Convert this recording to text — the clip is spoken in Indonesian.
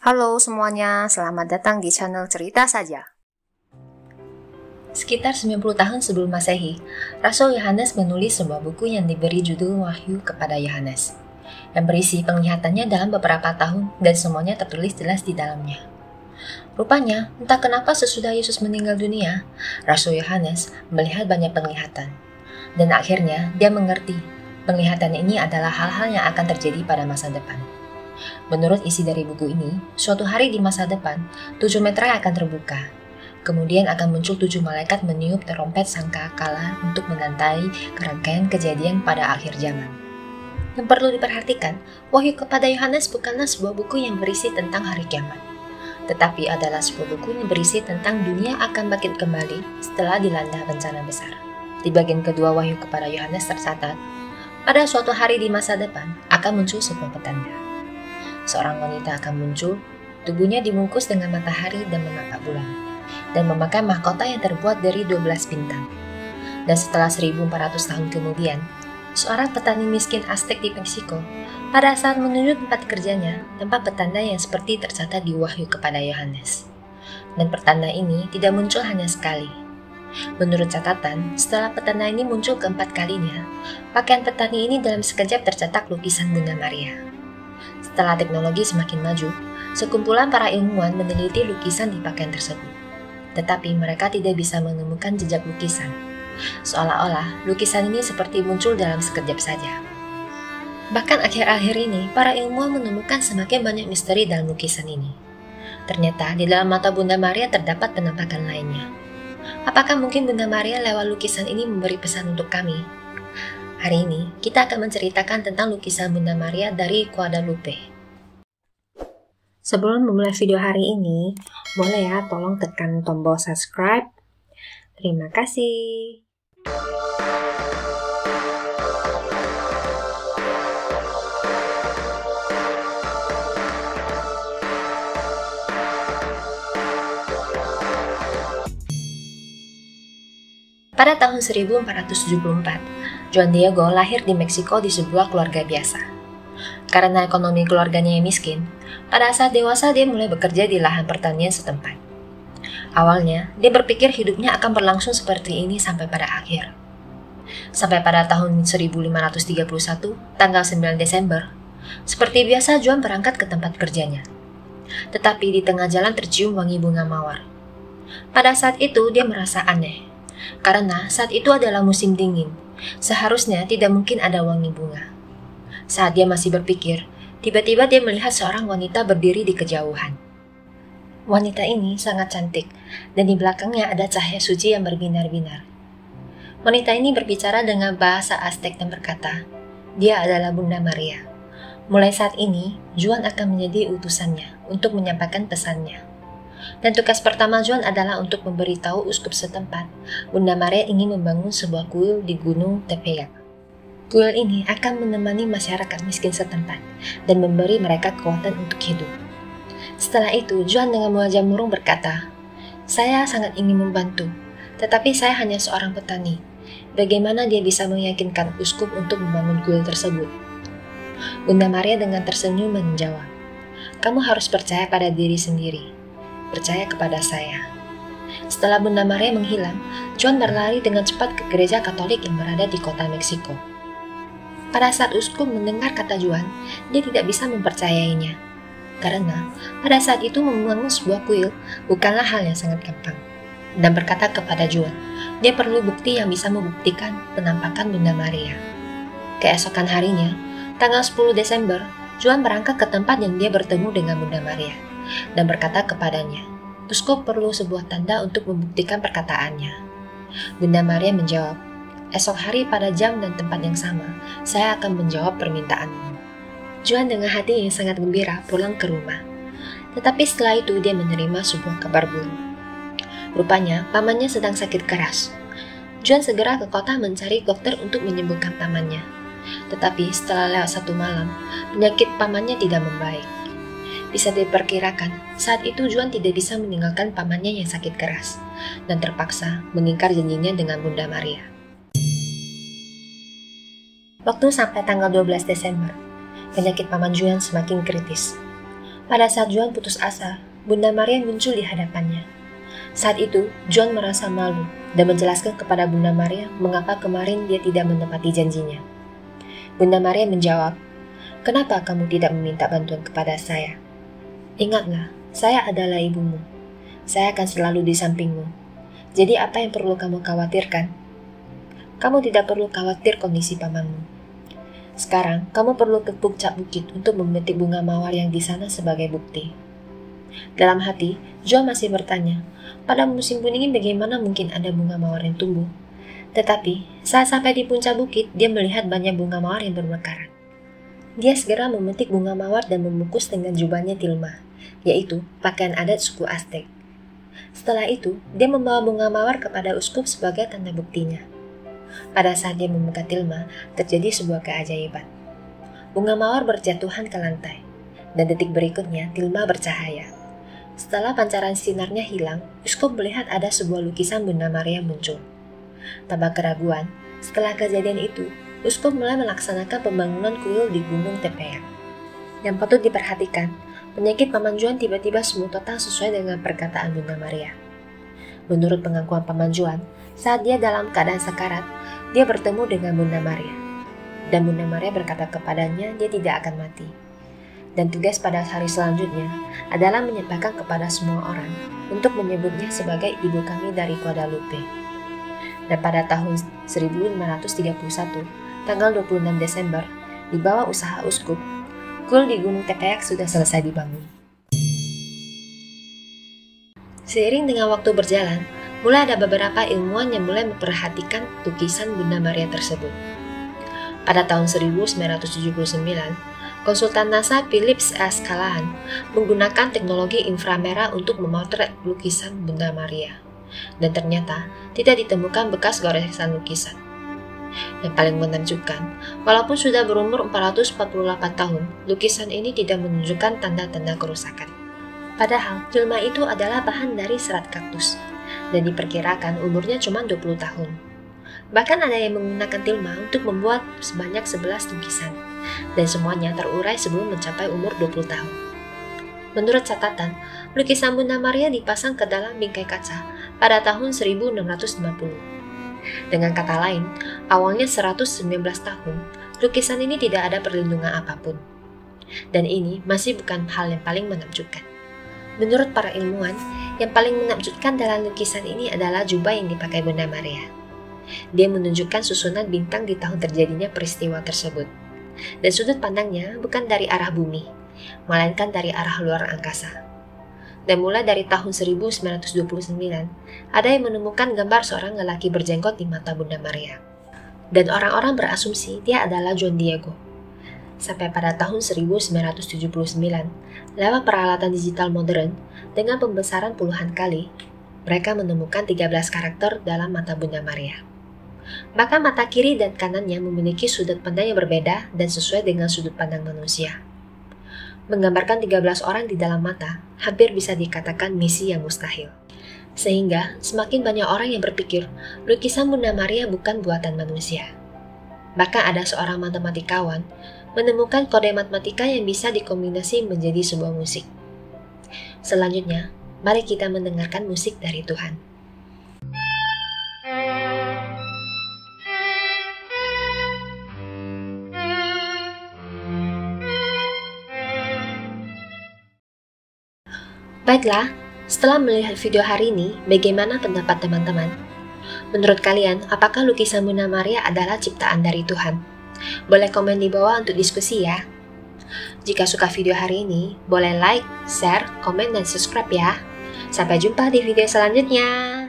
Halo semuanya, selamat datang di channel Cerita Saja. Sekitar 90 tahun sebelum Masehi, Rasul Yohanes menulis sebuah buku yang diberi judul Wahyu kepada Yohanes, yang berisi penglihatannya dalam beberapa tahun dan semuanya tertulis jelas di dalamnya. Rupanya, entah kenapa sesudah Yesus meninggal dunia, Rasul Yohanes melihat banyak penglihatan. Dan akhirnya dia mengerti, penglihatan ini adalah hal-hal yang akan terjadi pada masa depan. Menurut isi dari buku ini, suatu hari di masa depan, 7 meterai akan terbuka. Kemudian akan muncul 7 malaikat meniup terompet sangkakala untuk menandai kerangkaian kejadian pada akhir zaman. Yang perlu diperhatikan, Wahyu kepada Yohanes bukanlah sebuah buku yang berisi tentang hari kiamat, tetapi adalah sebuah buku yang berisi tentang dunia akan bangkit kembali setelah dilanda bencana besar. Di bagian kedua Wahyu kepada Yohanes tercatat, pada suatu hari di masa depan akan muncul sebuah petanda. Seorang wanita akan muncul, tubuhnya dibungkus dengan matahari dan menapak bulan, dan memakai mahkota yang terbuat dari 12 bintang. Dan setelah 1400 tahun kemudian, seorang petani miskin Aztec di Meksiko pada saat menunjuk tempat kerjanya, tempat petanda yang seperti tercatat di Wahyu kepada Yohanes. Dan petanda ini tidak muncul hanya sekali. Menurut catatan, setelah petanda ini muncul keempat kalinya, pakaian petani ini dalam sekejap tercetak lukisan Bunda Maria. Setelah teknologi semakin maju, sekumpulan para ilmuwan meneliti lukisan di pakaian tersebut. Tetapi mereka tidak bisa menemukan jejak lukisan. Seolah-olah lukisan ini seperti muncul dalam sekejap saja. Bahkan akhir-akhir ini, para ilmuwan menemukan semakin banyak misteri dalam lukisan ini. Ternyata di dalam mata Bunda Maria terdapat penampakan lainnya. Apakah mungkin Bunda Maria lewat lukisan ini memberi pesan untuk kami? Hari ini, kita akan menceritakan tentang lukisan Bunda Maria dari Guadalupe. Sebelum memulai video hari ini, boleh ya tolong tekan tombol subscribe. Terima kasih. Pada tahun 1474, Juan Diego lahir di Meksiko di sebuah keluarga biasa. Karena ekonomi keluarganya yang miskin, pada saat dewasa dia mulai bekerja di lahan pertanian setempat. Awalnya, dia berpikir hidupnya akan berlangsung seperti ini sampai pada akhir. Sampai pada tahun 1531, tanggal 9 Desember, seperti biasa Juan berangkat ke tempat kerjanya. Tetapi di tengah jalan tercium wangi bunga mawar. Pada saat itu dia merasa aneh. Karena saat itu adalah musim dingin, seharusnya tidak mungkin ada wangi bunga. Saat dia masih berpikir, tiba-tiba dia melihat seorang wanita berdiri di kejauhan. Wanita ini sangat cantik, dan di belakangnya ada cahaya suci yang berbinar-binar. Wanita ini berbicara dengan bahasa Aztec dan berkata, dia adalah Bunda Maria. Mulai saat ini, Juan akan menjadi utusannya untuk menyampaikan pesannya. Dan tugas pertama Juan adalah untuk memberitahu uskup setempat, Bunda Maria ingin membangun sebuah kuil di Gunung Tepeyac. Kuil ini akan menemani masyarakat miskin setempat dan memberi mereka kekuatan untuk hidup. Setelah itu, Juan dengan wajah murung berkata, saya sangat ingin membantu, tetapi saya hanya seorang petani. Bagaimana dia bisa meyakinkan uskup untuk membangun kuil tersebut? Bunda Maria dengan tersenyum menjawab, kamu harus percaya pada diri sendiri. Percaya kepada saya. Setelah Bunda Maria menghilang, Juan berlari dengan cepat ke gereja Katolik yang berada di kota Meksiko. Pada saat uskup mendengar kata Juan, dia tidak bisa mempercayainya. Karena pada saat itu membangun sebuah kuil bukanlah hal yang sangat gampang. Dan berkata kepada Juan, dia perlu bukti yang bisa membuktikan penampakan Bunda Maria. Keesokan harinya, tanggal 10 Desember, Juan berangkat ke tempat yang dia bertemu dengan Bunda Maria dan berkata kepadanya, uskup perlu sebuah tanda untuk membuktikan perkataannya. Bunda Maria menjawab, esok hari pada jam dan tempat yang sama, saya akan menjawab permintaanmu. Juan dengan hati yang sangat gembira pulang ke rumah. Tetapi setelah itu dia menerima sebuah kabar buruk. Rupanya pamannya sedang sakit keras. Juan segera ke kota mencari dokter untuk menyembuhkan pamannya. Tetapi setelah lewat 1 malam, penyakit pamannya tidak membaik. Bisa diperkirakan, saat itu Juan tidak bisa meninggalkan pamannya yang sakit keras, dan terpaksa mengingkar janjinya dengan Bunda Maria. Waktu sampai tanggal 12 Desember, penyakit paman Juan semakin kritis. Pada saat John putus asa, Bunda Maria muncul di hadapannya. Saat itu, John merasa malu dan menjelaskan kepada Bunda Maria mengapa kemarin dia tidak menepati janjinya. Bunda Maria menjawab, "Kenapa kamu tidak meminta bantuan kepada saya? Ingatlah, saya adalah ibumu. Saya akan selalu di sampingmu. Jadi apa yang perlu kamu khawatirkan? Kamu tidak perlu khawatir kondisi pamanmu. Sekarang, kamu perlu ke puncak bukit untuk memetik bunga mawar yang di sana sebagai bukti." Dalam hati, John masih bertanya, pada musim kuning bagaimana mungkin ada bunga mawar yang tumbuh? Tetapi, saat sampai di puncak bukit, dia melihat banyak bunga mawar yang bermekaran. Dia segera memetik bunga mawar dan membungkus dengan jubahnya tilma, yaitu pakaian adat suku Aztec. Setelah itu, dia membawa bunga mawar kepada uskup sebagai tanda buktinya. Pada saat dia membuka tilma, terjadi sebuah keajaiban. Bunga mawar berjatuhan ke lantai, dan detik berikutnya tilma bercahaya. Setelah pancaran sinarnya hilang, uskup melihat ada sebuah lukisan Bunda Maria muncul. Tanpa keraguan, setelah kejadian itu, uskup mulai melaksanakan pembangunan kuil di Gunung Tepeyac. Yang patut diperhatikan, penyakit Paman Juan tiba-tiba sembuh total sesuai dengan perkataan Bunda Maria. Menurut pengakuan Paman Juan, saat dia dalam keadaan sekarat, dia bertemu dengan Bunda Maria. Dan Bunda Maria berkata kepadanya dia tidak akan mati. Dan tugas pada hari selanjutnya adalah menyampaikan kepada semua orang untuk menyebutnya sebagai ibu kami dari Guadalupe. Dan pada tahun 1531, tanggal 26 Desember, di bawah usaha uskup, kuil di Gunung Tepeyac sudah selesai dibangun. Seiring dengan waktu berjalan, mulai ada beberapa ilmuwan yang mulai memperhatikan lukisan Bunda Maria tersebut. Pada tahun 1979, konsultan NASA Phillips S. Callahan menggunakan teknologi inframerah untuk memotret lukisan Bunda Maria. Dan ternyata tidak ditemukan bekas goresan lukisan. Yang paling menakjubkan, walaupun sudah berumur 448 tahun, lukisan ini tidak menunjukkan tanda-tanda kerusakan. Padahal, tilma itu adalah bahan dari serat kaktus, dan diperkirakan umurnya cuma 20 tahun. Bahkan ada yang menggunakan tilma untuk membuat sebanyak 11 lukisan, dan semuanya terurai sebelum mencapai umur 20 tahun. Menurut catatan, lukisan Bunda Maria dipasang ke dalam bingkai kaca pada tahun 1650. Dengan kata lain, awalnya 119 tahun, lukisan ini tidak ada perlindungan apapun. Dan ini masih bukan hal yang paling menakjubkan. Menurut para ilmuwan, yang paling menakjubkan dalam lukisan ini adalah jubah yang dipakai Bunda Maria. Dia menunjukkan susunan bintang di tahun terjadinya peristiwa tersebut. Dan sudut pandangnya bukan dari arah bumi, melainkan dari arah luar angkasa. Dan mulai dari tahun 1929, ada yang menemukan gambar seorang lelaki berjenggot di mata Bunda Maria. Dan orang-orang berasumsi dia adalah Juan Diego. Sampai pada tahun 1979, lewat peralatan digital modern, dengan pembesaran puluhan kali, mereka menemukan 13 karakter dalam mata Bunda Maria. Bahkan mata kiri dan kanannya memiliki sudut pandang yang berbeda dan sesuai dengan sudut pandang manusia. Menggambarkan 13 orang di dalam mata, hampir bisa dikatakan misi yang mustahil. Sehingga semakin banyak orang yang berpikir, lukisan Bunda Maria bukan buatan manusia. Bahkan ada seorang matematikawan menemukan kode matematika yang bisa dikombinasi menjadi sebuah musik. Selanjutnya, mari kita mendengarkan musik dari Tuhan. Baiklah, setelah melihat video hari ini, bagaimana pendapat teman-teman? Menurut kalian, apakah lukisan Bunda Maria adalah ciptaan dari Tuhan? Boleh komen di bawah untuk diskusi ya. Jika suka video hari ini, boleh like, share, komen, dan subscribe ya. Sampai jumpa di video selanjutnya.